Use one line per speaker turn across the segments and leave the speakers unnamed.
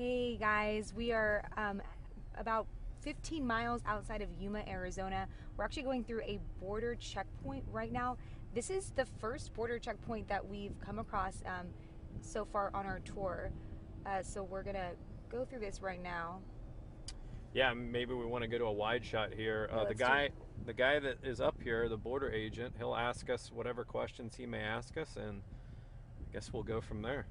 Hey guys, we are about 15 miles outside of Yuma, Arizona. We're actually going through a border checkpoint right now. This is the first border checkpoint that we've come across so far on our tour. So we're gonna go through this right now.
Yeah, maybe we want to go to a wide shot here.
Yeah,
The guy that is up here, the border agent, he'll ask us whatever questions he may ask us, and I guess we'll go from there.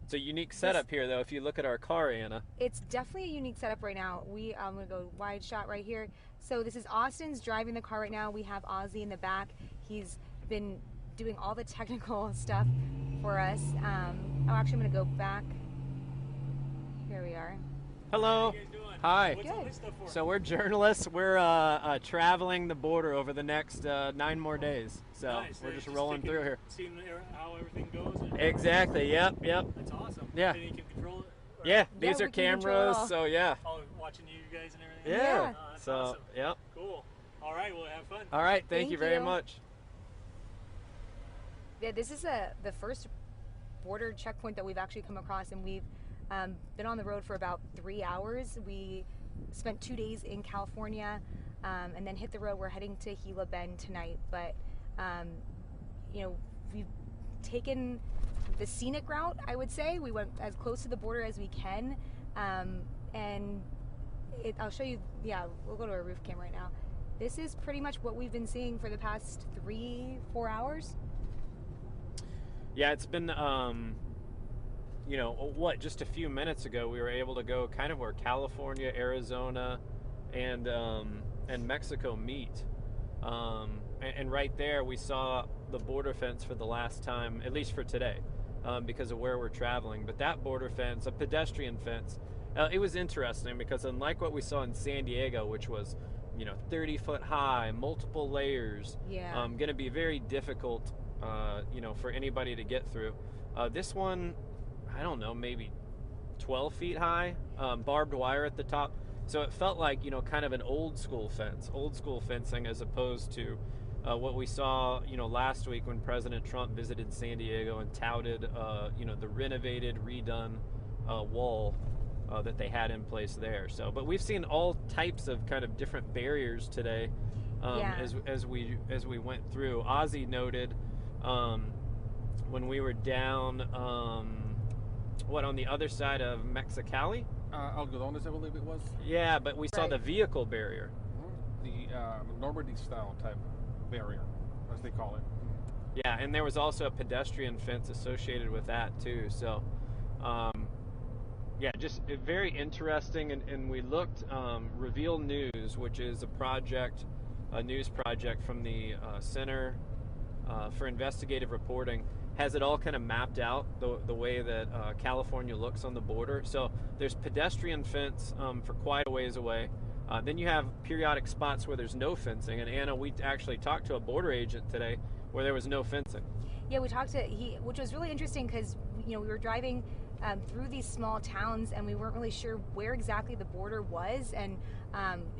It's a unique setup here, though. If you look at our car, Anna.
It's definitely a unique setup right now. I'm gonna go wide shot right here. So this is Austin's driving the car right now. We have Ozzy in the back. He's been doing all the technical stuff for us. Actually, I'm gonna go back. Here we are.
Hello.
How you guys doing?
Hi.
What's all this stuff for?
So we're journalists. We're traveling the border over the next 9 more days. So
Nice.
we're just rolling through here.
Seeing how everything goes.
Exactly. Yep.
That's awesome.
Yeah.
And you can control it.
Yeah.
Yeah,
These
we
are
can control it
cameras.
all.
So yeah.
Oh, watching you guys and everything.
Yeah.
Oh, that's
So
awesome.
yep.
Cool. All right. Well, have fun.
All right. Thank
Thank
you very
you.
much.
Yeah, this is the first border checkpoint that we've actually come across, and we've been on the road for about 3 hours. We spent 2 days in California, and then hit the road. We're heading to Gila Bend tonight, but we've taken the scenic route. I would say we went as close to the border as we can, and I'll show you. Yeah, we'll go to our roof cam right now. This is pretty much what we've been seeing for the past 3-4 hours.
Yeah, it's been, just a few minutes ago we were able to go kind of where California, Arizona, and Mexico meet. And right there we saw the border fence for the last time, at least for today, because of where we're traveling. But that border fence, a pedestrian fence, it was interesting because unlike what we saw in San Diego, which was 30 foot high, multiple layers,
Yeah.
going to be very difficult for anybody to get through. This one, I don't know, maybe 12 feet high, barbed wire at the top. So it felt like, kind of an old school fencing as opposed to what we saw, last week when President Trump visited San Diego and touted, the renovated, redone wall that they had in place there. So, but we've seen all types of kind of different barriers today
Yeah.
as we went through. Ozzy noted when we were down, on the other side of Mexicali?
Algodones, I believe it was.
Yeah, but we saw
Right.
the vehicle barrier.
The Normandy style type barrier, as they call it.
Yeah, and there was also a pedestrian fence associated with that too. So, just very interesting. And we looked, Reveal News, which is a news project from the Center for Investigative Reporting, has it all kind of mapped out the way that California looks on the border. So there's pedestrian fence for quite a ways away. Then you have periodic spots where there's no fencing. And Anna, we actually talked to a border agent today where there was no fencing.
Yeah, we talked to which was really interesting because we were driving through these small towns and we weren't really sure where exactly the border was, and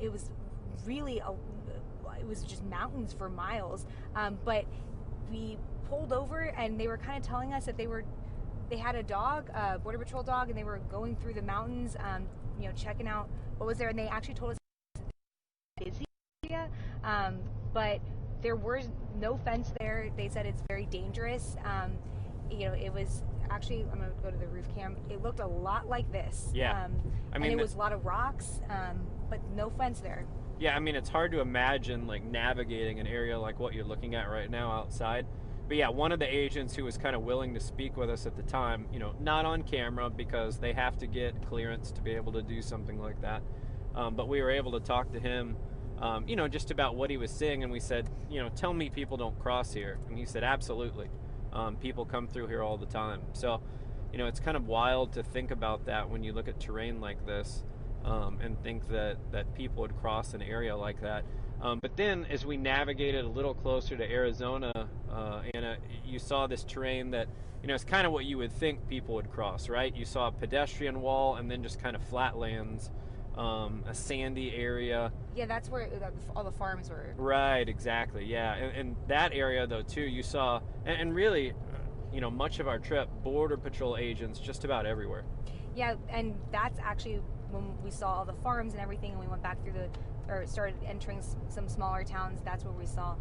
it was really it was just mountains for miles. But we pulled over and they were kind of telling us that they had a dog, a border patrol dog, and they were going through the mountains, checking out what was there, and they actually told us busy area, but there was no fence there. They said it's very dangerous. It was actually, I'm going to go to the roof cam. It looked a lot like this.
Yeah.
And it was a lot of rocks, but no fence there.
Yeah, I mean, it's hard to imagine like navigating an area like what you're looking at right now outside. But yeah, one of the agents who was kind of willing to speak with us at the time, not on camera because they have to get clearance to be able to do something like that. But we were able to talk to him, just about what he was seeing. And we said, tell me people don't cross here. And he said, absolutely. People come through here all the time. So, it's kind of wild to think about that when you look at terrain like this. And think that people would cross an area like that. But then as we navigated a little closer to Arizona, Anna, you saw this terrain that, it's kind of what you would think people would cross, right? You saw a pedestrian wall and then just kind of flatlands, a sandy area.
Yeah, that's where all the farms were.
Right, exactly, yeah. And that area, though, too, you saw, and really, much of our trip, Border Patrol agents just about everywhere.
Yeah, and that's actually when we saw all the farms and everything, and we went back through or started entering some smaller towns. That's where we saw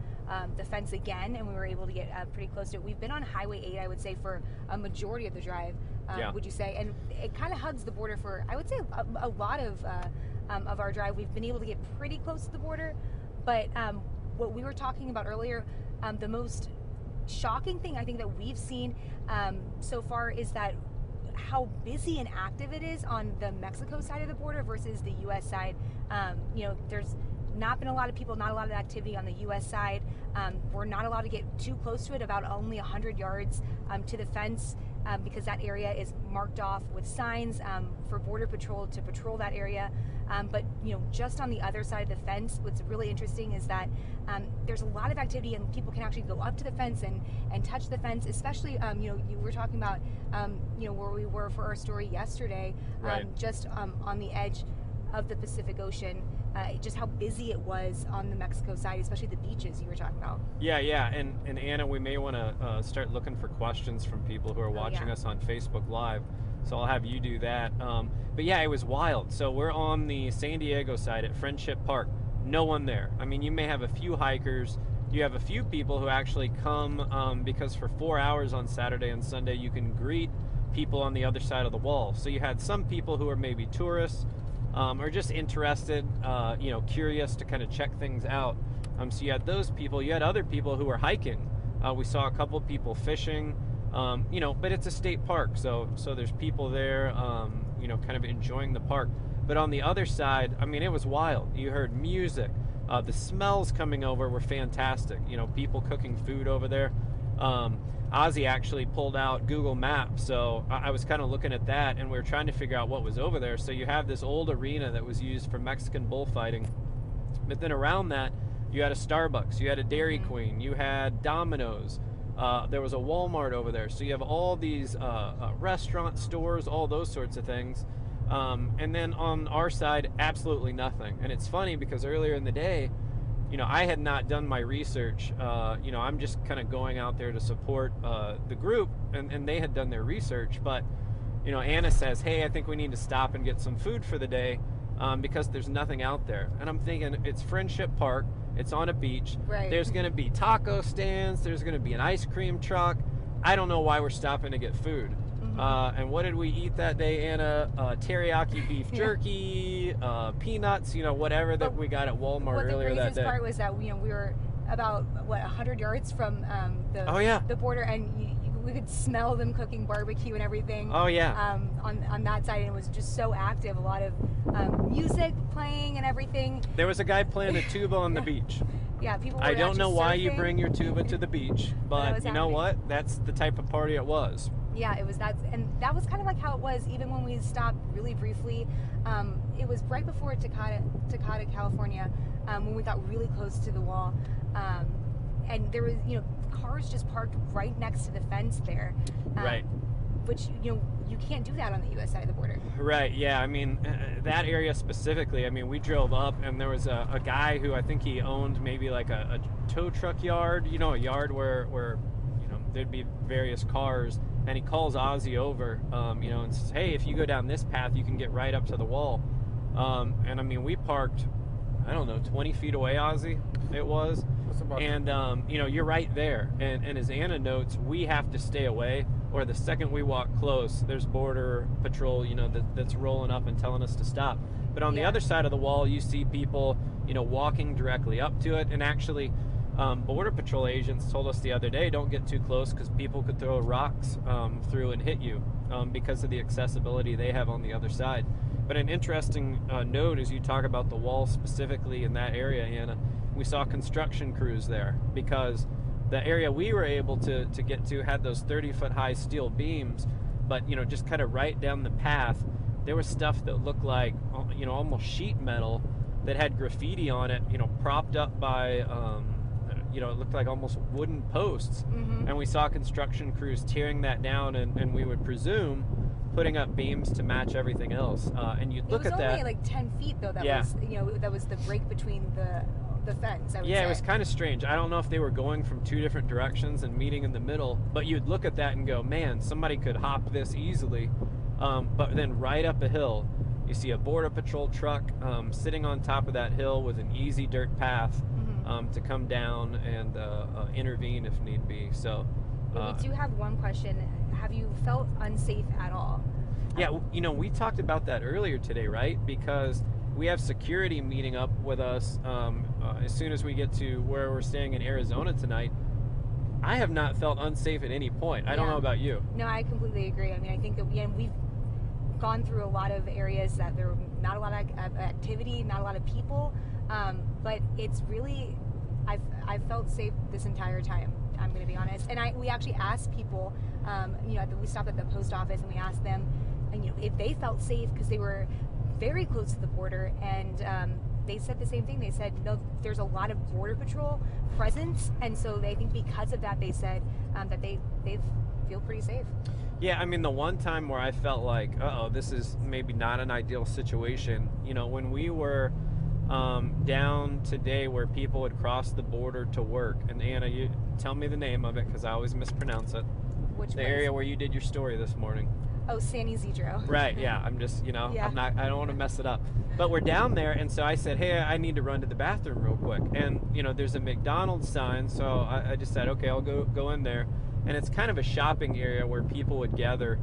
the fence again, and we were able to get pretty close to it. We've been on Highway 8, I would say, for a majority of the drive, would you say? And it kind of hugs the border for, I would say, a lot of our drive. We've been able to get pretty close to the border, but what we were talking about earlier, the most shocking thing I think that we've seen so far is that how busy and active it is on the Mexico side of the border versus the U.S. side. There's not been a lot of people, not a lot of activity on the U.S. side. We're not allowed to get too close to it, about only 100 yards to the fence, because that area is marked off with signs for Border Patrol to patrol that area. But just on the other side of the fence, what's really interesting is that there's a lot of activity, and people can actually go up to the fence and touch the fence. Especially, you were talking about, where we were for our story yesterday,
right.
Just on the edge of the Pacific Ocean, just how busy it was on the Mexico side, especially the beaches you were talking about.
Yeah, and Anna, we may want to start looking for questions from people who are watching us on Facebook Live. So I'll have you do that. But yeah, it was wild. So we're on the San Diego side at Friendship Park. No one there. I mean, you may have a few hikers. You have a few people who actually come because for 4 hours on Saturday and Sunday, you can greet people on the other side of the wall. So you had some people who are maybe tourists or just interested, curious to kind of check things out. So you had those people. You had other people who were hiking. We saw a couple of people fishing. But it's a state park, so there's people there, kind of enjoying the park. But on the other side, I mean, it was wild. You heard music. The smells coming over were fantastic. People cooking food over there. Ozzy actually pulled out Google Maps, so I was kind of looking at that, and we were trying to figure out what was over there. So you have this old arena that was used for Mexican bullfighting, but then around that, you had a Starbucks, you had a Dairy Queen, you had Domino's. There was a Walmart over there. So you have all these restaurant stores, all those sorts of things. And then on our side, absolutely nothing. And it's funny because earlier in the day, I had not done my research. I'm just kind of going out there to support the group, and they had done their research. But, Anna says, hey, I think we need to stop and get some food for the day because there's nothing out there. And I'm thinking, it's Friendship Park. It's on a beach.
Right.
There's going to be taco stands. There's going to be an ice cream truck. I don't know why we're stopping to get food. And what did we eat that day, Anna? Teriyaki beef jerky, peanuts, whatever that we got at Walmart earlier that day.
The craziest part was that we were about 100 yards from the border, and we could smell them cooking barbecue and everything.
Oh yeah.
On that side, and it was just so active. A lot of music playing and everything.
There was a guy playing a tuba on the beach.
Yeah, people were
I don't know why you
surfing.
bring your tuba to the beach, but you know what? That's the type of party it was.
Yeah, it was that, and that was kind of like how it was even when we stopped really briefly. It was right before Tecate, California, when we got really close to the wall, and there was cars just parked right next to the fence there.
Right.
Which you can't do that on the U.S. side of the border.
Right. Yeah. I mean, that area specifically. I mean, we drove up, and there was a guy who I think he owned maybe like a tow truck yard. A yard where there'd be various cars. And he calls Ozzy over, and says, hey, if you go down this path, you can get right up to the wall. And I mean, we parked, 20 feet away, Ozzy, it was. And, you're right there. And as Anna notes, we have to stay away, or the second we walk close, there's Border Patrol, that's rolling up and telling us to stop. But on the other side of the wall, you see people, walking directly up to it. And actually, Border Patrol agents told us the other day, don't get too close because people could throw rocks through and hit you because of the accessibility they have on the other side. But an interesting note as you talk about the wall specifically in that area, Anna, we saw construction crews there because the area we were able to get to had those 30-foot high steel beams, but just kind of right down the path, there was stuff that looked like almost sheet metal that had graffiti on it, propped up by it looked like almost wooden posts. And we saw construction crews tearing that down, and we would presume putting up beams to match everything else. And you'd look at that.
It was only like 10 feet though. That was the break between the fence. I would say.
It was kind of strange. I don't know if they were going from two different directions and meeting in the middle, but you'd look at that and go, man, somebody could hop this easily. But then right up a hill, you see a border patrol truck sitting on top of that hill with an easy dirt path to come down and intervene if need be. So
But we do have one question. Have you felt unsafe at all?
yeah, we talked about that earlier today, right? Because we have security meeting up with us as soon as we get to where we're staying in Arizona tonight. I have not felt unsafe at any point. I don't know about you.
No, I completely agree. I mean, I think that we've gone through a lot of areas that there were not a lot of activity, not a lot of people, but it's really, I've felt safe this entire time. I'm going to be honest. And we actually asked people, we stopped at the post office and we asked them, if they felt safe because they were very close to the border, and they said the same thing. They said, no, there's a lot of border patrol presence, and so they think because of that, they said that they feel pretty safe.
Yeah, I mean, the one time where I felt like, this is maybe not an ideal situation, when we were down today where people would cross the border to work, and Anna, you tell me the name of it because I always mispronounce it.
Which
the
place?
area where you did your story this morning.
Oh, San Isidro.
Right, yeah. I'm just, I don't want to mess it up. But we're down there, and so I said, hey, I need to run to the bathroom real quick. And, there's a McDonald's sign, so I just said, okay, I'll go in there. And it's kind of a shopping area where people would gather.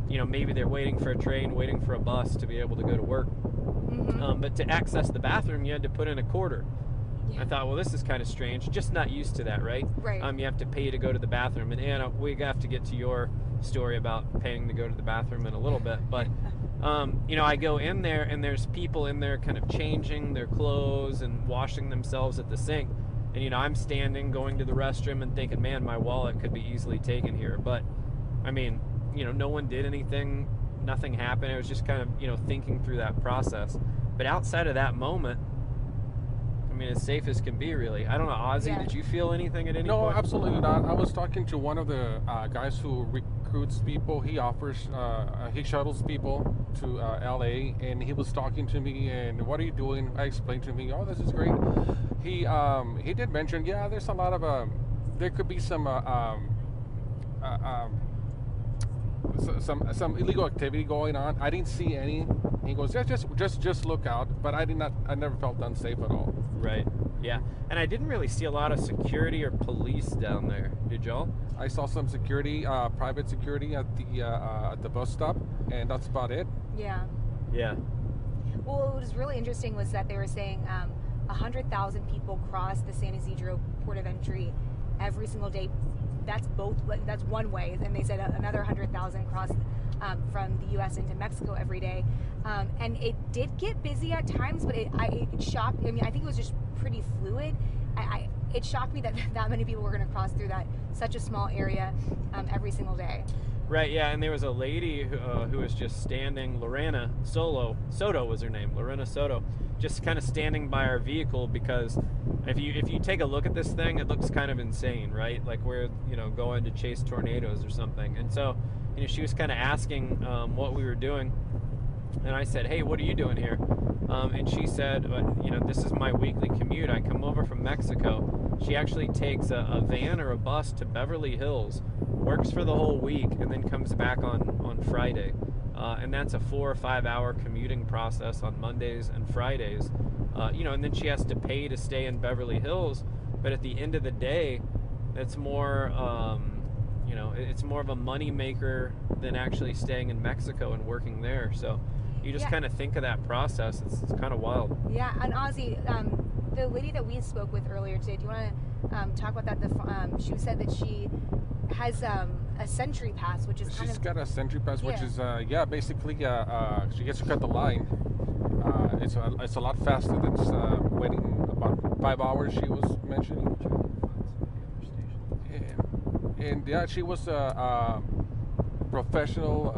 Maybe they're waiting for a train, waiting for a bus to be able to go to work.
Mm-hmm.
But to access the bathroom, you had to put in a quarter. Yeah. I thought, well, this is kind of strange. Just not used to that, right?
Right.
You have to pay to go to the bathroom. And Anna, we have to get to your story about paying to go to the bathroom in a little bit. But, I go in there and there's people in there kind of changing their clothes and washing themselves at the sink. And, I'm standing, going to the restroom and thinking, man, my wallet could be easily taken here. But, I mean, no one did anything. Nothing happened. It was just kind of, thinking through that process. But outside of that moment, I mean, as safe as can be, really. I don't know, Ozzy, did you feel anything at any point?
No, absolutely not. I was talking to one of the guys who recruits people. He he shuttles people to LA, and he was talking to me, and what are you doing? I explained to him, this is great. He did mention, there's a lot of, there could be some illegal activity going on. I didn't see any. He goes, just look out. But I never felt unsafe at all.
Right. Yeah. And I didn't really see a lot of security or police down there. Did y'all?
I saw some security, private security at the bus stop, and that's about it.
Yeah.
Yeah.
Well, what was really interesting was that they were saying 100,000 people cross the San Isidro port of entry every single day. That's one way, and they said another 100,000 cross from the U.S. into Mexico every day, and it did get busy at times, but it shocked. I mean, I think it was just pretty fluid. It shocked me that many people were going to cross through such a small area every single day.
Right, yeah, and there was a lady who was just standing, Lorena Soto was her name, Lorena Soto, just kind of standing by our vehicle, because if you take a look at this thing, it looks kind of insane, right? Like we're, going to chase tornadoes or something. And so, she was kind of asking what we were doing, and I said, hey, what are you doing here? And she said, this is my weekly commute. I come over from Mexico. She actually takes a van or a bus to Beverly Hills, works for the whole week, and then comes back on Friday. And that's a 4 or 5 hour commuting process on Mondays and Fridays. And then she has to pay to stay in Beverly Hills. But at the end of the day, it's more, it's more of a money maker than actually staying in Mexico and working there. So you just kind of think of that process. It's kind of wild.
Yeah, and Ozzy, the lady that we spoke with earlier today, do you want to talk about that? She said that she has a Century Pass, which is
She's got a Century Pass, which is basically she gets to cut the line. It's a lot faster than waiting about 5 hours. She was mentioning. And she was a professional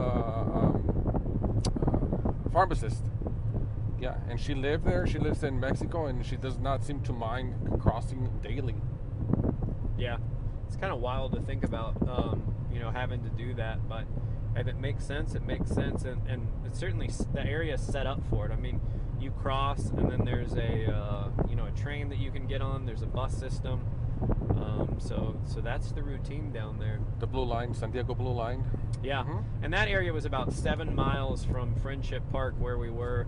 pharmacist. Yeah, and she lived there. She lives in Mexico, and she does not seem to mind crossing daily.
Yeah, it's kind of wild to think about, having to do that. But if it makes sense, it makes sense, and it's certainly the area is set up for it. I mean, you cross, and then there's a train that you can get on. There's a bus system. So that's the routine down there.
The Blue Line, San Diego Blue Line.
Yeah, and that area was about 7 miles from Friendship Park, where we were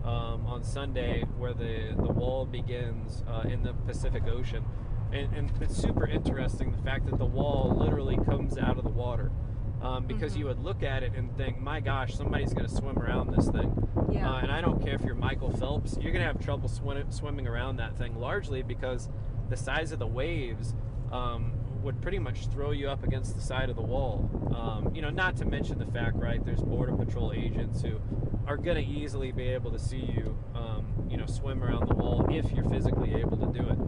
on Sunday, where the wall begins in the Pacific Ocean. And it's super interesting, the fact that the wall literally comes out of the water. Because you would look at it and think, my gosh, somebody's going to swim around this thing.
Yeah.
And I don't care if you're Michael Phelps, you're going to have trouble swimming around that thing, largely because the size of the waves would pretty much throw you up against the side of the wall. Not to mention the fact, right, there's Border Patrol agents who are going to easily be able to see you, swim around the wall if you're physically able to do it.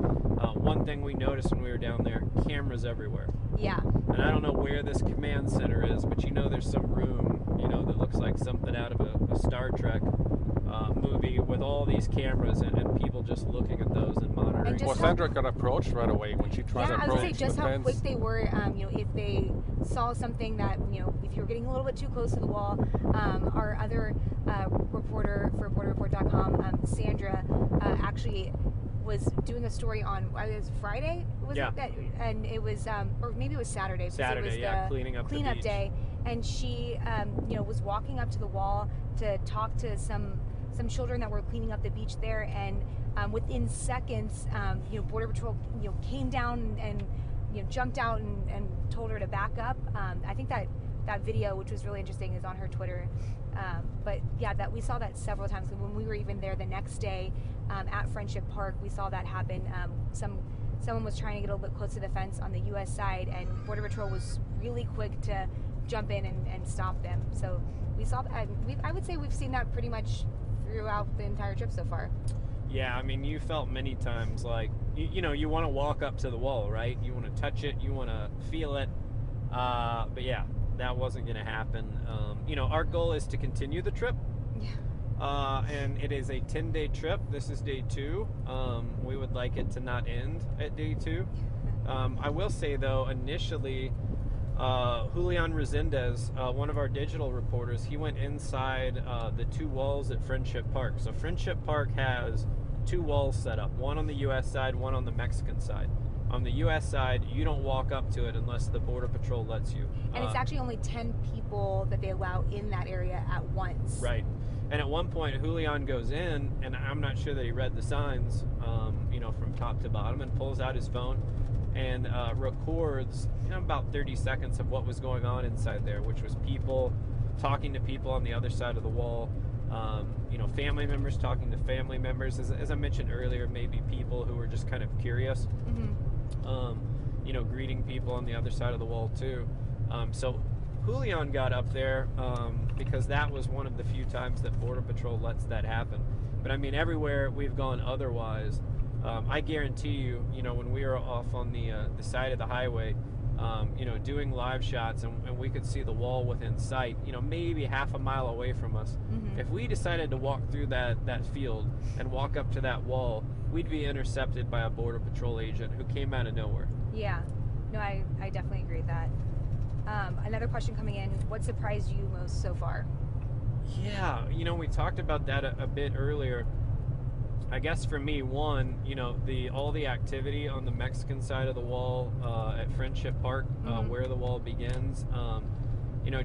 One thing we noticed when we were down there, cameras everywhere.
Yeah.
And I don't know where this command center is, but there's some room, that looks like something out of a Star Trek movie with all these cameras and people just looking at those and monitoring.
And just
Well, Sandra got approached right away when she tried to
I was
approach
gonna say just
the
how
fence.
quick they were. If they saw something that if you were getting a little bit too close to the wall, our other reporter for BorderReport.com, Sandra, actually was doing a story on it was Friday, was
Yeah.
it that? And it was or maybe it was Saturday. Because
Saturday,
it was
yeah,
the
cleaning up the beach.
day, and she was walking up to the wall to talk to some children that were cleaning up the beach there, and within seconds, Border Patrol came down and jumped out and told her to back up. I think that video, which was really interesting, is on her Twitter. But yeah, that we saw that several times when we were even there the next day at Friendship Park. We saw that happen. Someone was trying to get a little bit close to the fence on the U.S. side, and Border Patrol was really quick to jump in and stop them. So we saw that. I would say we've seen that pretty much throughout the entire trip so far.
Yeah, I mean, you felt many times like, you want to walk up to the wall, right? You want to touch it, you want to feel it. But yeah, that wasn't going to happen. Our goal is to continue the trip.
Yeah.
And it is a 10-day trip. This is day 2. We would like it to not end at day 2. I will say, though, initially, Julian Resendez, one of our digital reporters, he went inside the 2 walls at Friendship Park. So Friendship Park has 2 walls set up, one on the U.S. side, one on the Mexican side. On the U.S. side, you don't walk up to it unless the Border Patrol lets you.
And it's actually only 10 people that they allow in that area at once.
Right. And at one point, Julian goes in, and I'm not sure that he read the signs, from top to bottom, and pulls out his phone and records about 30 seconds of what was going on inside there, which was people talking to people on the other side of the wall, family members talking to family members, as I mentioned earlier, maybe people who were just kind of curious, greeting people on the other side of the wall too. So Julian got up there because that was one of the few times that Border Patrol lets that happen. But I mean, everywhere we've gone otherwise, I guarantee you, when we were off on the side of the highway, doing live shots, and we could see the wall within sight, maybe half a mile away from us. If we decided to walk through that field and walk up to that wall, we'd be intercepted by a Border Patrol agent who came out of nowhere.
Yeah. No, I definitely agree with that. Another question coming in, what surprised you most so far?
Yeah, we talked about that a bit earlier. I guess for me, one, all the activity on the Mexican side of the wall at Friendship Park, where the wall begins,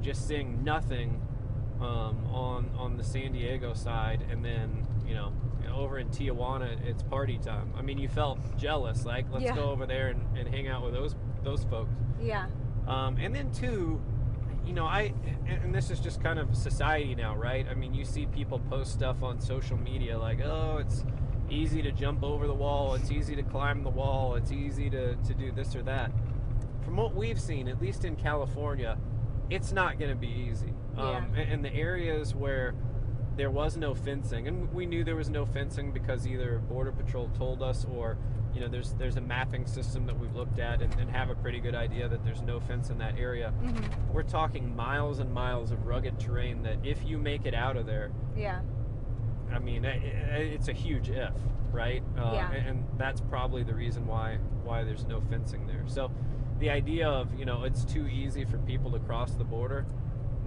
just seeing nothing on the San Diego side, and then over in Tijuana, it's party time. I mean, you felt jealous, like let's go over there and hang out with those folks.
Yeah.
And then 2, and this is just kind of society now, right? I mean, you see people post stuff on social media like, oh, it's easy to jump over the wall, it's easy to climb the wall, it's easy to do this or that. From what we've seen, at least in California, it's not going to be easy. And the areas where there was no fencing, and we knew there was no fencing because either Border Patrol told us, or there's a mapping system that we've looked at and have a pretty good idea that there's no fence in that area. We're talking miles and miles of rugged terrain that if you make it out of there, I mean, it's a huge if, right? And that's probably the reason why there's no fencing there. So the idea of, it's too easy for people to cross the border,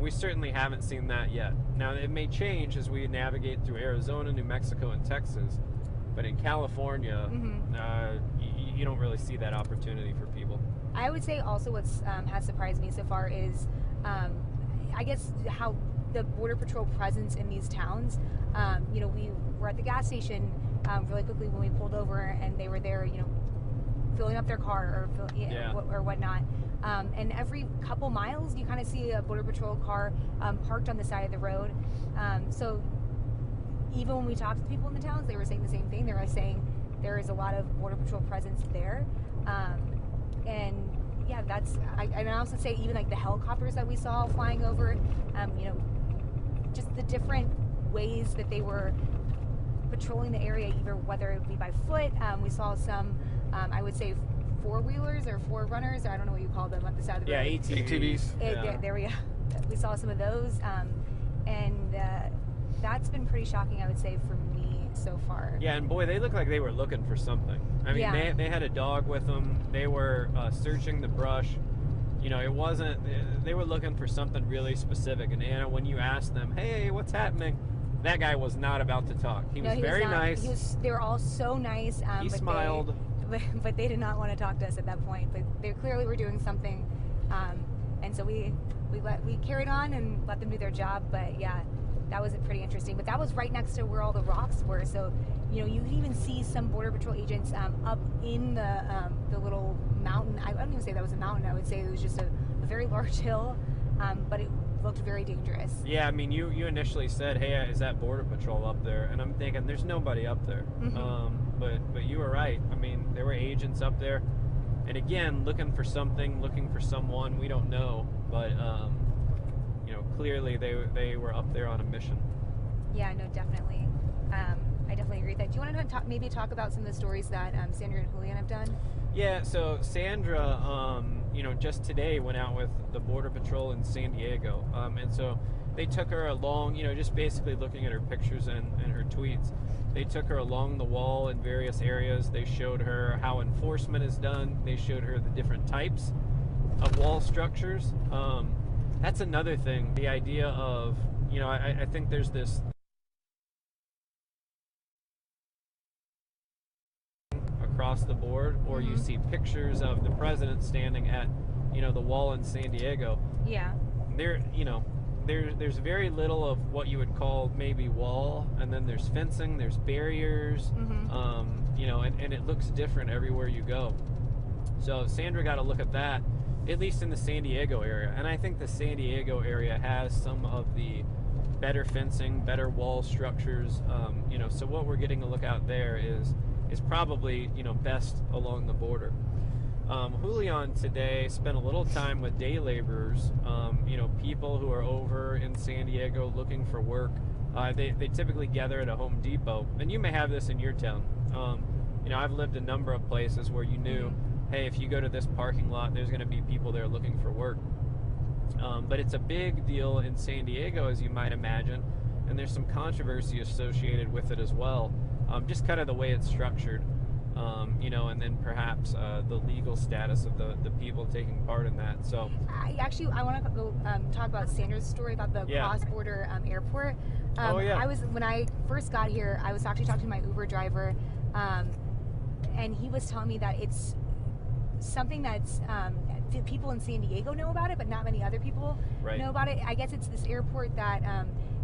we certainly haven't seen that yet. Now, it may change as we navigate through Arizona, New Mexico, and Texas. But in California, you don't really see that opportunity for people.
I would say also what's has surprised me so far is, I guess, how the Border Patrol presence in these towns. You know, we were at the gas station really quickly when we pulled over, and they were there, you know, filling up their car or whatnot. And every couple miles, you kind of see a Border Patrol car parked on the side of the road. So even when we talked to the people in the towns, they were saying the same thing. They were saying there is a lot of Border Patrol presence there. And yeah, and I also say even like the helicopters that we saw flying over, you know, just the different ways that they were patrolling the area, either whether it be by foot. We saw some, I would say, four-wheelers or four-runners, I don't know what you call them, at the side of the road.
ATVs.
There we go. We saw some of those, and that's been pretty shocking, I would say, for me so far.
Yeah, and boy, they looked like they were looking for something. I mean, they had a dog with them. They were searching the brush. You know, it wasn't, they were looking for something really specific. And Anna, when you asked them, hey, what's happening? That guy was not about to talk. He was very nice.
They were all so nice.
He smiled.
But they did not want to talk to us at that point. But they clearly were doing something. And so we carried on and let them do their job. But yeah, that was pretty interesting. But that was right next to where all the rocks were. So, you know, you could even see some Border Patrol agents up in the little mountain. I wouldn't even say that was a mountain. I would say it was just a very large hill. But it looked very dangerous.
Yeah, I mean, you initially said, hey, is that Border Patrol up there? And I'm thinking, there's nobody up there.
Mm-hmm.
But you were right. I mean, there were agents up there. And again, looking for something, looking for someone, we don't know. But, you know, clearly they were up there on a mission.
Yeah, no, definitely. I definitely agree with that. Do you want to maybe talk about some of the stories that Sandra and Julian have done?
Yeah, so Sandra, you know, just today went out with the Border Patrol in San Diego. And so they took her along, you know, just basically looking at her pictures and her tweets. They took her along the wall in various areas. They showed her how enforcement is done. They showed her the different types of wall structures. That's another thing, the idea of, you know, I think there's this across the board, or you see pictures of the president standing at, you know, the wall in San Diego.
Yeah.
There's very little of what you would call maybe wall, and then there's fencing, there's barriers, you know, and it looks different everywhere you go. So Sandra got to look at that, at least in the San Diego area. And I think the San Diego area has some of the better fencing, better wall structures, you know, so what we're getting to look out there is probably, you know, best along the border. Julian today spent a little time with day laborers, you know, people who are over in San Diego looking for work. They typically gather at a Home Depot, and you may have this in your town. You know, I've lived a number of places where you knew, hey, if you go to this parking lot, there's going to be people there looking for work. But it's a big deal in San Diego, as you might imagine, and there's some controversy associated with it as well. Just kind of the way it's structured, you know, and then perhaps the legal status of the people taking part in that. So
I want to go talk about Sandra's story about the cross-border airport. When I first got here, I was actually talking to my Uber driver, and he was telling me that it's something that's people in San Diego know about it, but not many other people know about it. I guess it's this airport that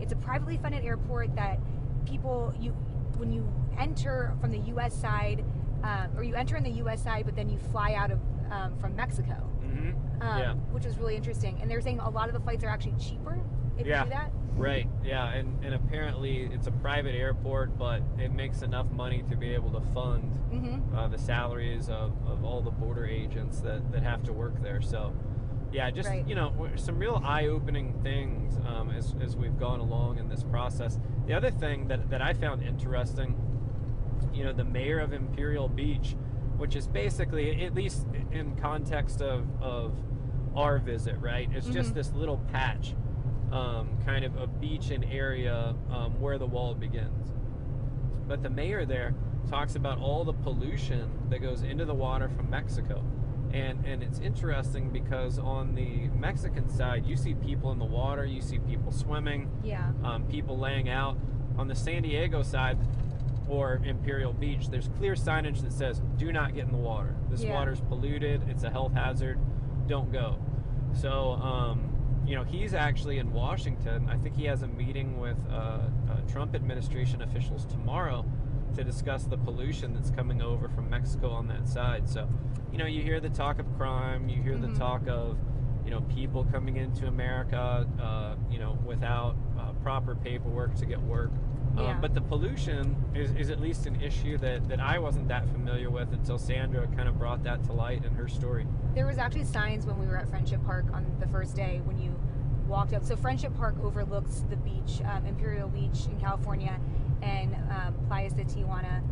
it's a privately funded airport that people when you enter from the U.S. side, or you enter in the U.S. side, but then you fly out of from Mexico, which was really interesting. And they're saying a lot of the flights are actually cheaper if you do that.
Right. Yeah, and apparently it's a private airport, but it makes enough money to be able to fund the salaries of all the border agents that have to work there. So, yeah, just you know, some real eye-opening things as we've gone along in this process. The other thing that I found interesting, you know, the mayor of Imperial Beach, which is basically, at least in context of our visit, right? It's just this little patch, kind of a beach and area where the wall begins. But the mayor there talks about all the pollution that goes into the water from Mexico. And it's interesting because on the Mexican side, you see people in the water, you see people swimming, people laying out. On the San Diego side, or Imperial Beach, there's clear signage that says, do not get in the water. This
Yeah.
water's polluted. It's a health hazard. Don't go. So, he's actually in Washington. I think he has a meeting with Trump administration officials tomorrow to discuss the pollution that's coming over from Mexico on that side. So, you hear the talk of crime. You hear the talk of, people coming into America, without proper paperwork to get work.
Yeah.
But the pollution is at least an issue that I wasn't that familiar with until Sandra kind of brought that to light in her story.
There was actually signs when we were at Friendship Park on the first day when you walked up. So Friendship Park overlooks the beach, Imperial Beach in California, and Playas de Tijuana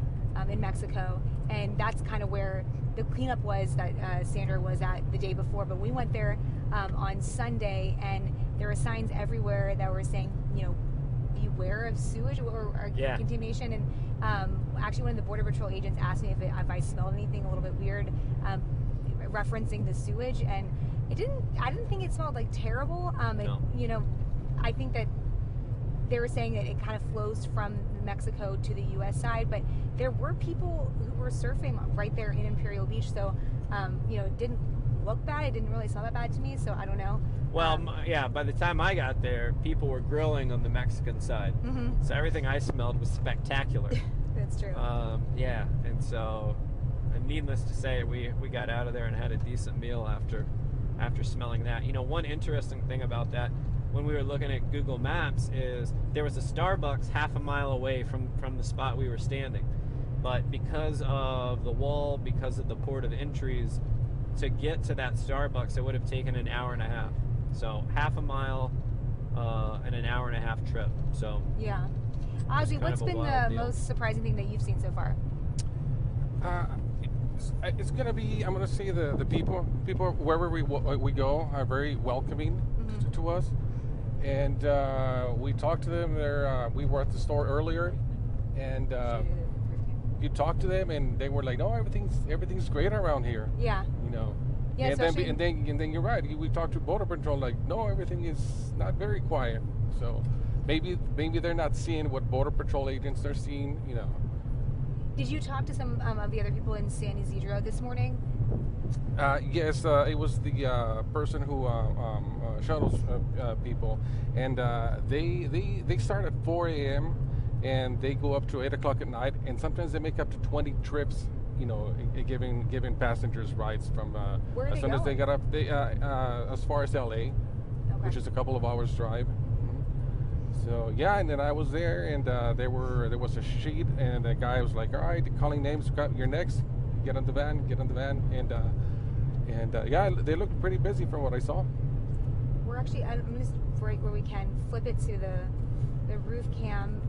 in Mexico. And that's kind of where the cleanup was that Sandra was at the day before. But we went there on Sunday, and there were signs everywhere that were saying, beware of sewage or
Yeah.
contamination. And actually, one of the Border Patrol agents asked me if I smelled anything a little bit weird, referencing the sewage, and I didn't think it smelled like terrible.
No.
I think that they were saying that it kind of flows from Mexico to the U.S. side, but there were people who were surfing right there in Imperial Beach, so it didn't look bad. It didn't really smell that bad to me, so I don't know.
Well, by the time I got there, people were grilling on the Mexican side.
Mm-hmm.
So everything I smelled was spectacular.
That's true.
And so, needless to say, we got out of there and had a decent meal after smelling that. One interesting thing about that, when we were looking at Google Maps, is there was a Starbucks half a mile away from the spot we were standing. But because of the wall, because of the port of entries, to get to that Starbucks, it would have taken an hour and a half. So half a mile and an hour and a half trip. So
Yeah. Ozzy,
kind
what's
of a
been
wild
the
deal.
most surprising thing that you've seen so far?
It's gonna be. I'm gonna say the people wherever we go are very welcoming to us, and we talked to them. We were at the store earlier, and you talked to them, and they were like, "No, everything's great around here."
Yeah. Yeah,
and then
especially-
and then you're right. We talked to Border Patrol, like, no, everything is not very quiet. So maybe they're not seeing what Border Patrol agents are seeing.
Did you talk to some of the other people in San Isidro this morning?
Yes, it was the person who shuttles people, and they start at 4 a.m. and they go up to 8 o'clock at night, and sometimes they make up to 20 trips. Giving passengers rides from
Where are
as
they
soon as they
going?
got up, they as far as LA,
Okay.
which is a couple of hours drive. So yeah, and then I was there, and there was a sheet, and the guy was like, "All right, calling names. You're next. Get on the van. And yeah, they looked pretty busy from what I saw.
We're actually, I'm going to break where we can, flip it to the roof cam.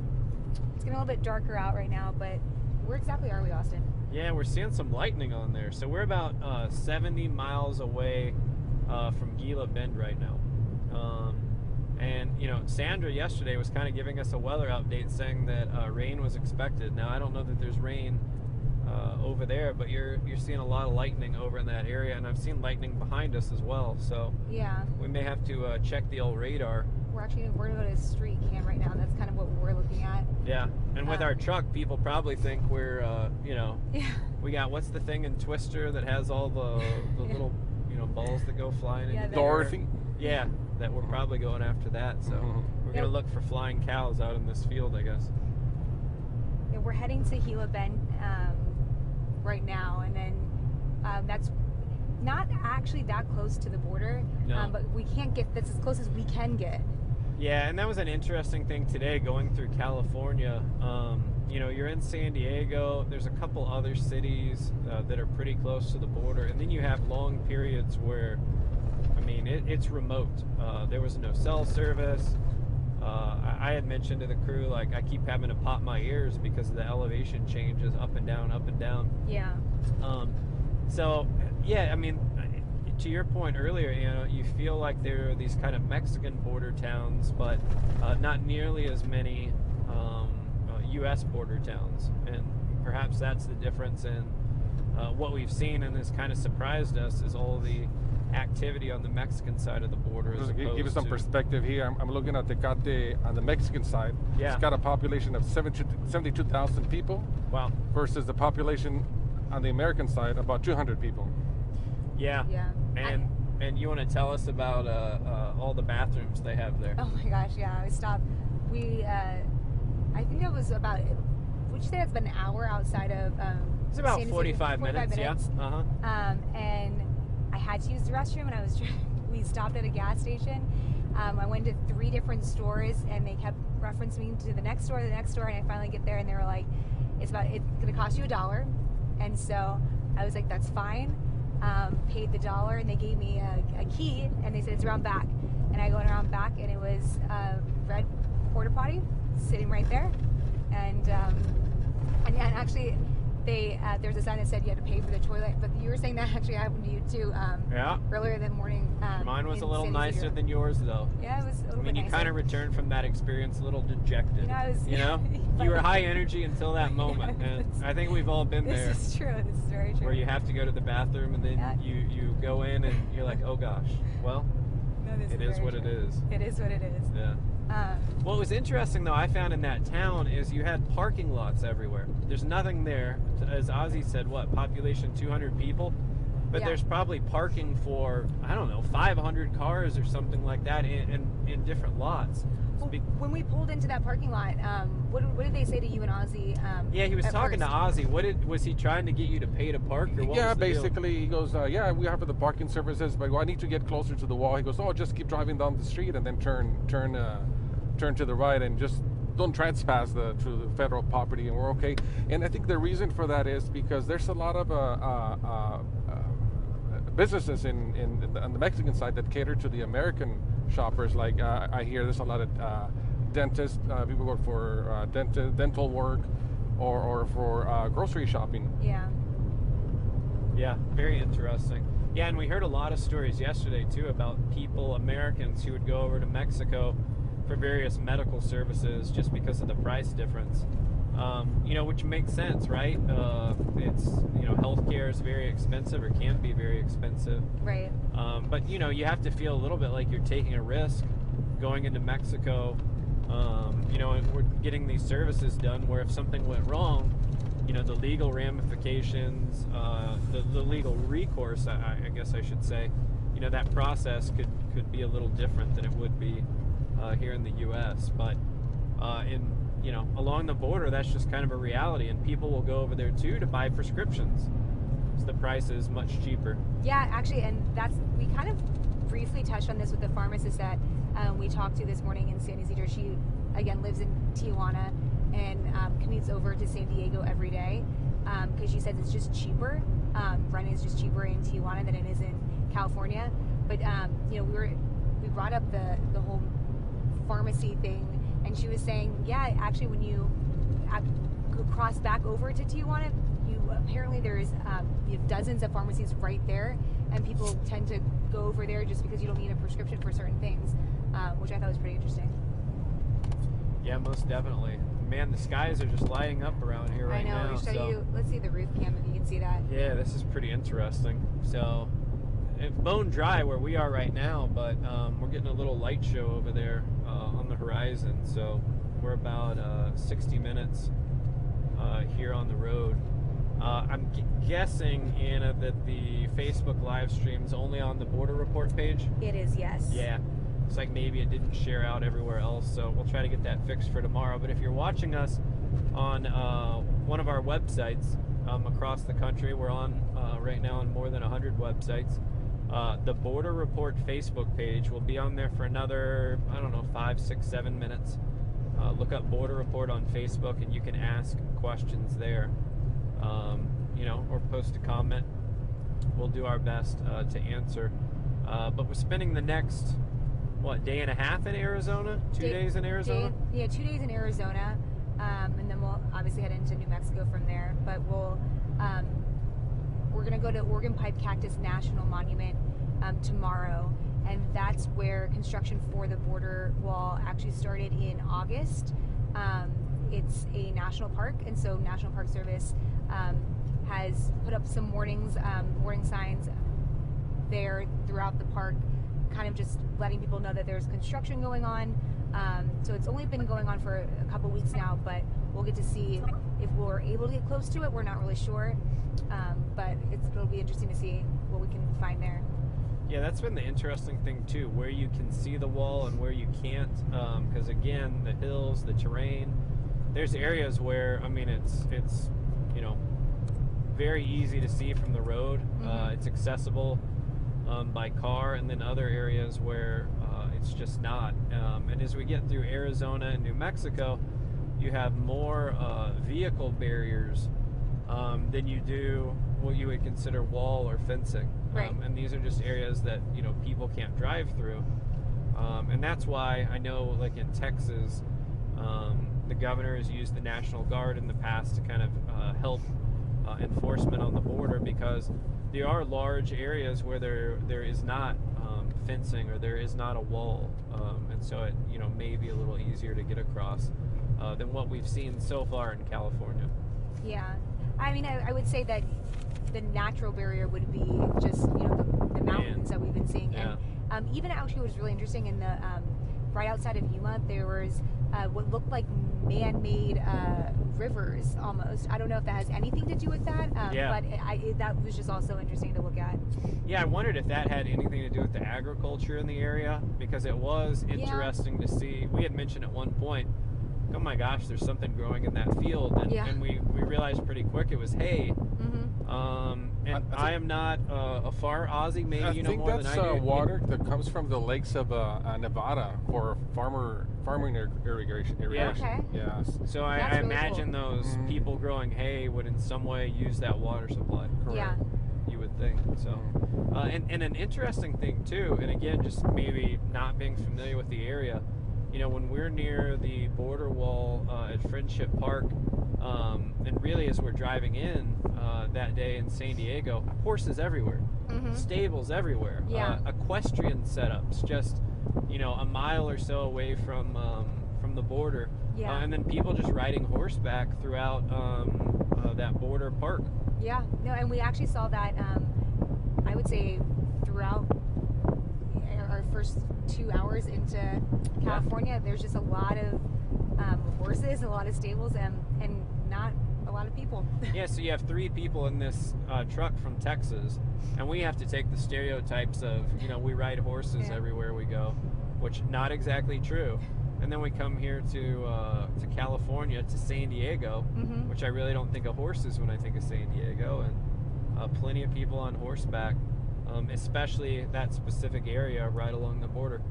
It's getting a little bit darker out right now, but where exactly are we, Austin?
yeah, we're seeing some lightning on there. So we're about 70 miles away from Gila Bend right now. And Sandra yesterday was kind of giving us a weather update, saying that rain was expected. Now I don't know that there's rain over there, but you're seeing a lot of lightning over in that area, and I've seen lightning behind us as well. So
Yeah.
we may have to check the old radar.
We're going to go to a street cam right now. That's kind of what we're looking at.
Yeah, and with our truck, people probably think we're
Yeah.
we got, what's the thing in Twister that has all the little balls that go flying
Yeah,
into the
Dorothy.
air? Yeah, that we're probably going after that. So we're
Yeah.
gonna look for flying cows out in this field, I guess.
Yeah, we're heading to Gila Bend right now, and then that's not actually that close to the border,
No.
but we can't get, that's as close as we can get.
Yeah, and that was an interesting thing today going through California. You're in San Diego. There's a couple other cities that are pretty close to the border, and then you have long periods where, it's remote. There was no cell service. I had mentioned to the crew, like, I keep having to pop my ears because of the elevation changes up and down, up and down.
Yeah.
So, yeah, to your point earlier, you feel like there are these kind of Mexican border towns, but not nearly as many U.S. border towns. And perhaps that's the difference in what we've seen, and has kind of surprised us, is all the activity on the Mexican side of the border. As
Just to give you
opposed
some
to-
perspective here, I'm looking at Tecate on the Mexican side.
Yeah.
It's got a population of 72,000 people
Wow.
versus the population on the American side, about 200 people.
Yeah.
Yeah.
And you want to tell us about all the bathrooms they have there?
Oh my gosh, yeah. I stopped. I think it was about. Would you say it's been an hour outside of?
It's about
San Diego?
45 minutes. Yeah. Uh huh.
And I had to use the restroom, and I was. We stopped at a gas station. I went to 3 different stores, and they kept referencing me to the next store, and I finally get there, and they were like, "It's going to cost you $1." And so I was like, "That's fine." Paid the $1, and they gave me a key, and they said it's around back. And I went around back, and it was a red porta potty sitting right there, and actually, there's a sign that said you had to pay for the toilet. But you were saying that actually happened to you too.
Yeah.
Earlier that morning.
Mine was
in
a little
San
nicer
Isidro.
than yours, though.
Yeah, it was a little
I mean,
bit
you
nicer.
kind of returned from that experience a little dejected.
You know, I was.
You know, you were high energy until that moment, and I think we've all been there.
This is true. This is very true.
Where you have to go to the bathroom, and then
Yeah.
you go in, and you're like, oh gosh, well,
No, this
it is
very
what it
true.
is.
It is what it is.
Yeah. What was interesting, though, I found in that town is you had parking lots everywhere. There's nothing there. As Ozzy said, what, population 200 people? But
Yeah.
there's probably parking for, I don't know, 500 cars or something like that in different lots.
Well, when we pulled into that parking lot, what did they say to you and Ozzy?
Yeah, he was
at
talking to
first?
Ozzy. Was he trying to get you to pay to park? Or what
Yeah,
was the deal?
basically, he goes, yeah, we have the parking services, but I need to get closer to the wall. He goes, oh, just keep driving down the street and then turn to the right and just don't trespass to the federal property, and we're okay. And I think the reason for that is because there's a lot of businesses on the Mexican side that cater to the American shoppers. Like I hear there's a lot of dentists, people go for dental work or for grocery shopping.
Yeah.
Yeah, very interesting. Yeah, and we heard a lot of stories yesterday, too, about people, Americans, who would go over to Mexico for various medical services just because of the price difference. Which makes sense, right? It's, healthcare is very expensive, or can be very expensive.
Right.
But, you have to feel a little bit like you're taking a risk going into Mexico, and we're getting these services done where if something went wrong, the legal ramifications, the legal recourse, I guess I should say, that process could be a little different than it would be here in the U.S. But along the border, that's just kind of a reality, and people will go over there too to buy prescriptions. So the price is much cheaper.
Yeah, actually, and we kind of briefly touched on this with the pharmacist that we talked to this morning in San Isidro. She, again, lives in Tijuana and commutes over to San Diego every day because she says it's just cheaper. Rent is just cheaper in Tijuana than it is in California. But we brought up the whole pharmacy thing, and she was saying, yeah, actually, when you cross back over to Tijuana, apparently there's you have dozens of pharmacies right there, and people tend to go over there just because you don't need a prescription for certain things, which I thought was pretty interesting.
Yeah, most definitely. Man, the skies are just lighting up around here right now.
I know. We'll show you. Let's see the roof cam if you can see that.
Yeah, this is pretty interesting. So, it's bone dry where we are right now, but we're getting a little light show over there on the horizon. So, we're about 60 minutes here on the road. I'm guessing, Anna, that the Facebook live stream's only on the Border Report page?
It is, yes.
Yeah. It's like maybe it didn't share out everywhere else, so we'll try to get that fixed for tomorrow. But if you're watching us on one of our websites across the country, we're on right now on more than 100 websites. The Border Report Facebook page will be on there for another, 5, 6, 7 minutes. Look up Border Report on Facebook, and you can ask questions there, or post a comment. We'll do our best to answer. But we're spending the next, day and a half in Arizona? 2 days in Arizona?
2 days in Arizona, and then we'll obviously head into New Mexico from there. But we're going to go to Organ Pipe Cactus National Monument tomorrow, and that's where construction for the border wall actually started in August. It's a national park, and so National Park Service has put up some warning signs there throughout the park, kind of just letting people know that there's construction going on. So it's only been going on for a couple weeks now, but we'll get to see if we're able to get close to it. We're not really sure, but it'll be interesting to see what we can find there.
Yeah, that's been the interesting thing too, where you can see the wall and where you can't. Because again, the hills, the terrain, there's areas where it's very easy to see from the road. It's accessible by car, and then other areas where it's just not. And as we get through Arizona and New Mexico, you have more vehicle barriers than you do what you would consider wall or fencing.
Right.
And these are just areas that people can't drive through. And that's why I know, like in Texas, the governor has used the National Guard in the past to kind of help enforcement on the border, because there are large areas where there is not fencing or there is not a wall, and so it may be a little easier to get across than what we've seen so far in California.
Yeah, I would say that the natural barrier would be just the mountains that we've been seeing,
Yeah.
and even actually what was really interesting in the right outside of Yuma, there was what looked like man-made rivers almost. I don't know if that has anything to do with that,
Yeah.
but that was just also interesting to look at.
Yeah, I wondered if that had anything to do with the agriculture in the area, because it was interesting to see. We had mentioned at one point, oh my gosh, there's something growing in that field, and we realized pretty quick it was hay. And I am not a far Aussie, maybe
I think
more
that's
than I do.
water that comes from the lakes of Nevada for farming irrigation.
Yeah.
Okay.
Yes.
So I
That's really
imagine
cool.
those people growing hay would in some way use that water supply.
Yeah.
You would think. So, and an interesting thing too, and again, just maybe not being familiar with the area, when we're near the border wall at Friendship Park, and really as we're driving in that day in San Diego, horses everywhere, stables everywhere,
Yeah.
equestrian setups, just a mile or so away from the border,
Yeah.
and then people just riding horseback throughout that border park.
Yeah, no, and we actually saw that, I would say, throughout our first 2 hours into California. There's just a lot of horses, a lot of stables, and not a lot of people.
Yeah, so you have 3 people in this truck from Texas, and we have to take the stereotypes of, we ride horses everywhere we go, which not exactly true. And then we come here to California, to San Diego, which I really don't think of horses when I think of San Diego, and plenty of people on horseback, especially that specific area right along the border.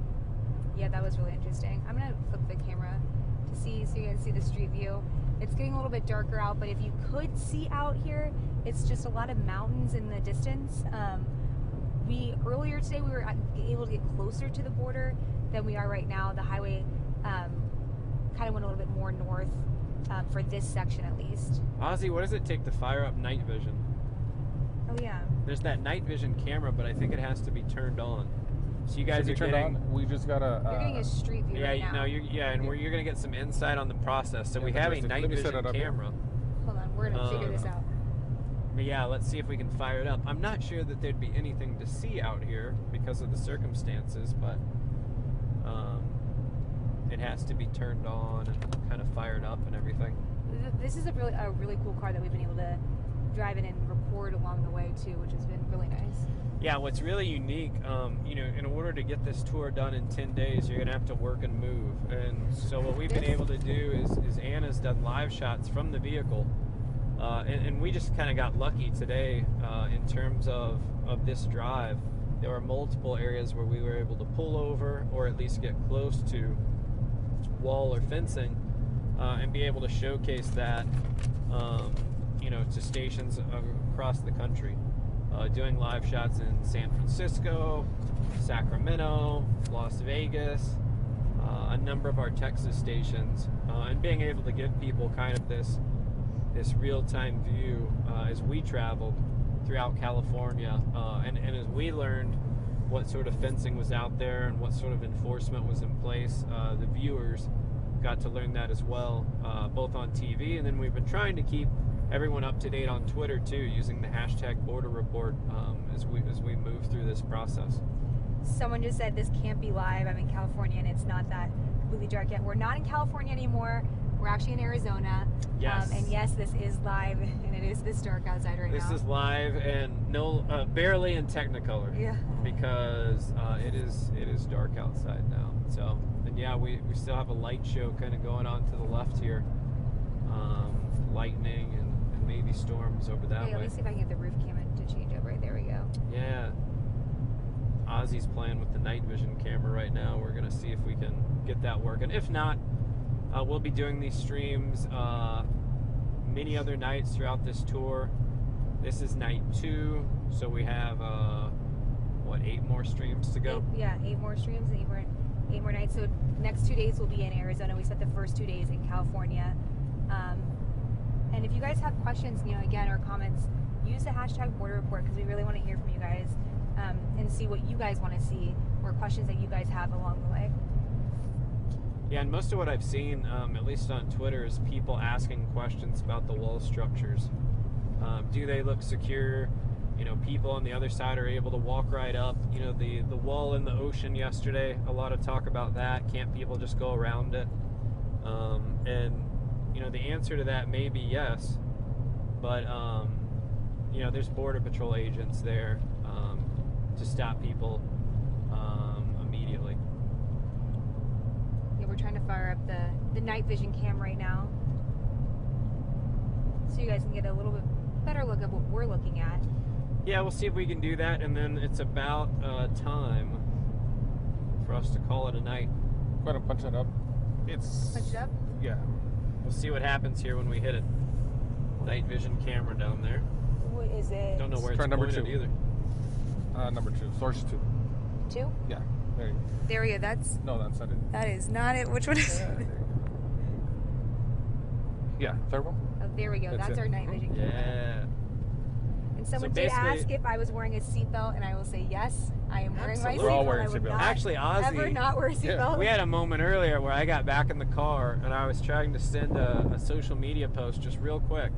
Yeah, that was really interesting. I'm gonna flip the camera to see, so you can see the street view. It's getting a little bit darker out, but if you could see out here, it's just a lot of mountains in the distance. Earlier today we were able to get closer to the border than we are right now. The highway kind of went a little bit more north for this section at least.
Ozzy, what does it take to fire up night vision?
Oh yeah.
There's that night vision camera, but I think it has to be turned on. So you guys
Should
are
be turned
getting.
on. We just gotta.
You're getting a street view
Yeah,
right now.
no, you're gonna get some insight on the process. So
Yeah,
we have a
let
night
me set
vision
it up here.
camera.
Hold on, we're gonna figure this out.
But yeah, let's see if we can fire it up. I'm not sure that there'd be anything to see out here because of the circumstances, but it has to be turned on and kind of fired up and everything.
This is a really cool car that we've been able to drive in and record along the way too, which has been really nice.
Yeah, what's really unique, in order to get this tour done in 10 days, you're going to have to work and move. And so what we've been able to do is Anna's done live shots from the vehicle. And we just kind of got lucky today in terms of this drive. There were multiple areas where we were able to pull over or at least get close to wall or fencing and be able to showcase that, to stations across the country. Doing live shots in San Francisco, Sacramento, Las Vegas, a number of our Texas stations, and being able to give people kind of this real-time view as we traveled throughout California, and as we learned what sort of fencing was out there and what sort of enforcement was in place, the viewers got to learn that as well, both on TV, and then we've been trying to keep everyone up to date on Twitter too, using the hashtag Border Report as we move through this process.
Someone just said this can't be live. I'm in California and it's not that completely dark yet. We're not in California anymore. We're actually in Arizona.
Yes.
And yes, this is live and it is this dark outside right now.
This is live and barely in Technicolor.
Yeah.
Because it is dark outside now. So, and yeah, we still have a light show kind of going on to the left here. Lightning and maybe storms over that way.
Let me see if I can get the roof camera to change over. There we go.
Yeah. Ozzy's playing with the night vision camera right now. We're going to see if we can get that working. If not, we'll be doing these streams many other nights throughout this tour. This is night 2, so we have, 8 more streams to go?
8 more streams and 8 more nights. So next 2 days will be in Arizona. We spent the first 2 days in California. And if you guys have questions, again, or comments, use the hashtag Border Report because we really want to hear from you guys and see what you guys want to see or questions that you guys have along the way.
Yeah, and most of what I've seen, at least on Twitter, is people asking questions about the wall structures. Do they look secure? People on the other side are able to walk right up. The wall in the ocean yesterday, a lot of talk about that. Can't people just go around it? And the answer to that may be yes, but there's Border Patrol agents there to stop people immediately.
Yeah, we're trying to fire up the night vision cam right now so you guys can get a little bit better look at what we're looking at.
Yeah, we'll see if we can do that, and then it's about time for us to call it a night.
I'm gonna punch it up.
Punch it up?
Yeah.
We'll see what happens here when we hit it. Night vision camera down there.
What is it?
Don't know where it's
Try number
pointed
2.
either.
Number 2. Source 2.
2?
Yeah. There you go.
There we go. That's
No, that's not it.
that is not it. Which one is
Yeah,
it?
there you go. Yeah, third one.
Oh, there we go.
That's
That's
it.
our night vision camera.
Yeah.
And someone
So
did
basically-
ask if I was wearing a seatbelt, and I will say yes. I am wearing my
Absolutely.
We're all
seatbelt.
wearing
I would
seatbelts.
not
Actually,
ever
Ozzy,
not wear a
Yeah.
seatbelt.
we had a moment earlier where I got back in the car and I was trying to send a social media post just real quick.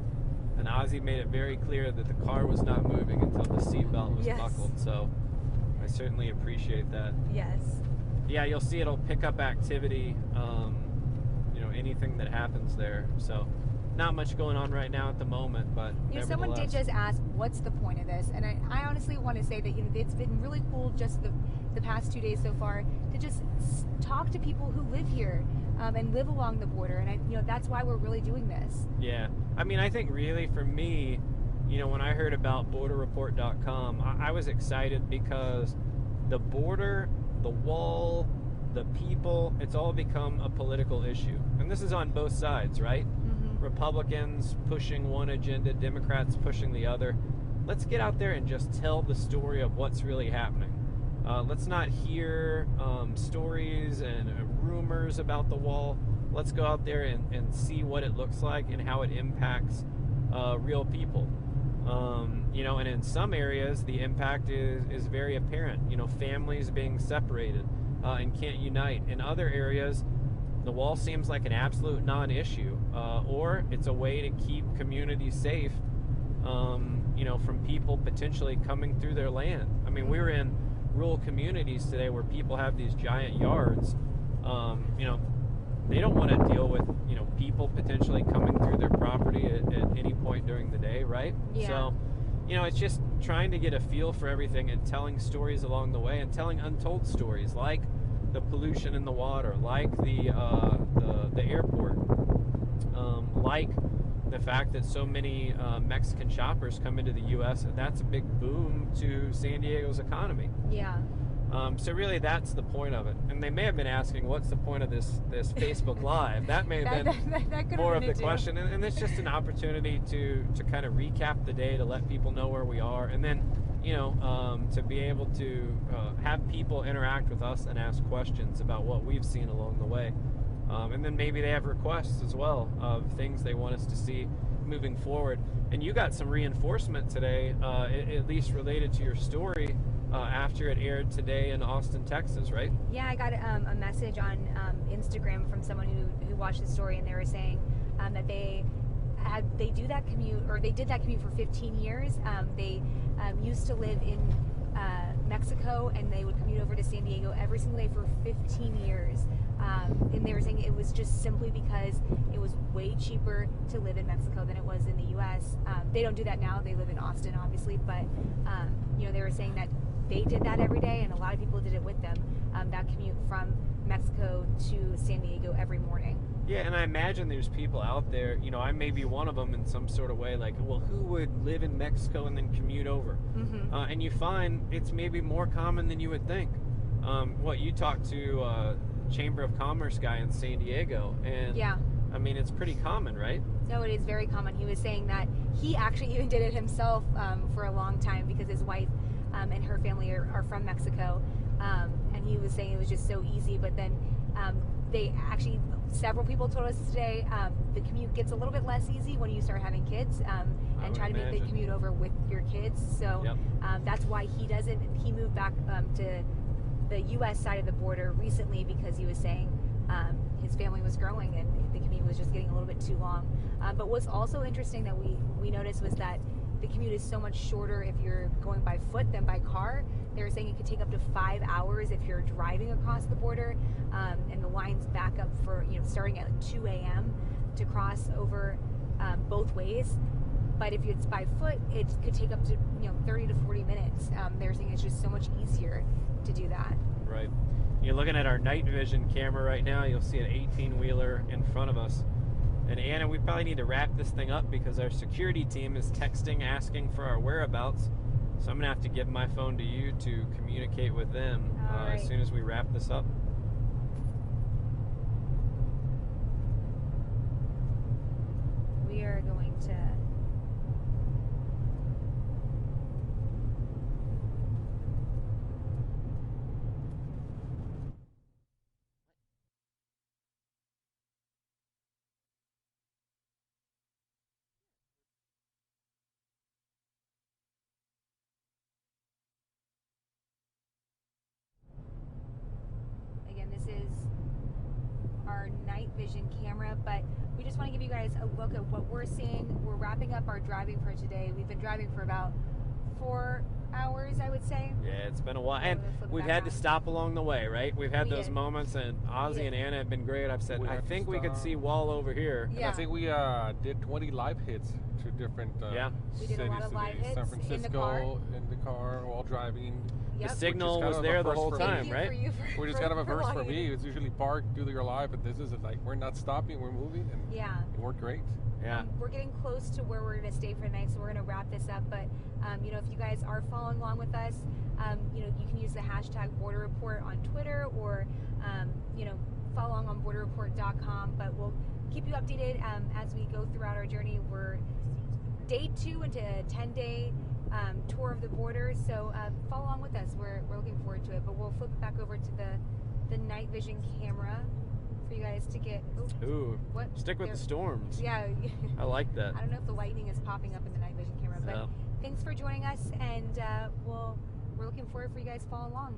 And Ozzy made it very clear that the car was not moving until the seatbelt was
Yes.
buckled. So I certainly appreciate that.
Yes.
Yeah, you'll see it'll pick up activity, anything that happens there. So not much going on right now at the moment, but
Someone did
nevertheless.
just ask, what's the point of this? And I honestly want to say that it's been really cool just the past 2 days so far to just talk to people who live here and live along the border. And that's why we're really doing this.
Yeah. I mean, I think really for me, when I heard about borderreport.com, I was excited because the border, the wall, the people, it's all become a political issue. And this is on both sides, right?
Mm-hmm.
Republicans pushing one agenda, Democrats pushing the other. Let's get out there and just tell the story of what's really happening. Let's not hear stories and rumors about the wall. Let's go out there and see what it looks like and how it impacts real people. And in some areas, the impact is very apparent. Families being separated and can't unite. In other areas, the wall seems like an absolute non-issue, or it's a way to keep communities safe, from people potentially coming through their land. I mean, we were in rural communities today where people have these giant yards. They don't want to deal with, people potentially coming through their property at any point during the day, right?
Yeah.
So, it's just trying to get a feel for everything and telling stories along the way and telling untold stories like the pollution in the water, like the airport, like the fact that so many Mexican shoppers come into the U.S. and that's a big boom to San Diego's economy.
Yeah.
So really, that's the point of it. And they may have been asking, what's the point of this Facebook Live? That may have been
that could have
more of
been
the
it too.
question. And it's just an opportunity to kind of recap the day, to let people know where we are. And then, to be able to have people interact with us and ask questions about what we've seen along the way. And then maybe they have requests as well of things they want us to see moving forward. And you got some reinforcement today, at least related to your story, after it aired today in Austin, Texas, right?
Yeah, I got a message on Instagram from someone who watched the story, and they were saying that they they do that commute, or they did that commute for 15 years. They used to live in Mexico, and they would commute over to San Diego every single day for 15 years. And they were saying it was just simply because it was way cheaper to live in Mexico than it was in the U.S. They don't do that now. They live in Austin, obviously, but they were saying that they did that every day, and a lot of people did it with them. That commute from Mexico to San Diego every morning.
Yeah, and I imagine there's people out there, I may be one of them in some sort of way, like, well, who would live in Mexico and then commute over?
Mm-hmm.
And you find it's maybe more common than you would think. You talked to a Chamber of Commerce guy in San Diego, and
yeah.
I mean, it's pretty common, right?
No, it is very common. He was saying that he actually even did it himself for a long time because his wife and her family are from Mexico. And he was saying it was just so easy, but then they actually, several people told us today, the commute gets a little bit less easy when you start having kids, and try to make the commute over with your kids. So
Yep.
That's why he moved back to the U.S. side of the border recently, because he was saying his family was growing and the commute was just getting a little bit too long. But what's also interesting that we noticed was that the commute is so much shorter if you're going by foot than by car. They were saying it could take up to 5 hours if you're driving across the border, and the lines back up for starting at 2 a.m. to cross over both ways. But if it's by foot, it could take up to 30 to 40 minutes. They're saying it's just so much easier to do that.
Right. You're looking at our night vision camera right now. You'll see an 18-wheeler in front of us. And Anna, we probably need to wrap this thing up because our security team is texting, asking for our whereabouts. So I'm going to have to give my phone to you to communicate with them
Right.
as soon as we wrap this up.
We are going to... Again, this is our night vision camera, but we just want to give you guys a look at what we're seeing. We're wrapping up our driving for today. We've been driving for about 4 hours, I would say.
Yeah, it's been a while. And
Let's look
we've
back
had to
on.
stop along the way, right? We've had
We
those
did.
moments, and Ozzy
did.
and Anna have been great. I've said,
We
I
had to
think we could
stop.
see Wall over here.
And
Yeah.
I think we did 20 live hits to different
Yeah.
We did a
cities
lot of live
today. San
hits in the
Francisco,
car.
in the car while driving.
Yep.
The signal
kind
was
of
there
a
the
first
whole
for
time,
Thank you
right?
for you for,
Which is
for-
kind of a
for
verse for
logging
me.
in.
It's usually park, do your live, but this is like we're not stopping, we're moving, and
Yeah.
it worked great.
Yeah.
We're getting close to where we're going to stay for the night, so we're going to wrap this up. But, if you guys are following along with us, you can use the hashtag Border Report on Twitter, or, follow along on borderreport.com. But we'll keep you updated as we go throughout our journey. We're day 2 into a 10-day tour of the border, so follow along with us. We're looking forward to it. But we'll flip it back over to the night vision camera for you guys to get...
Ooh,
what?
stick with
There-
the storms.
Yeah.
I like that.
I don't know if the lightning is popping up in the night vision camera, but
Yeah.
thanks for joining us, and we're looking forward for you guys to follow along.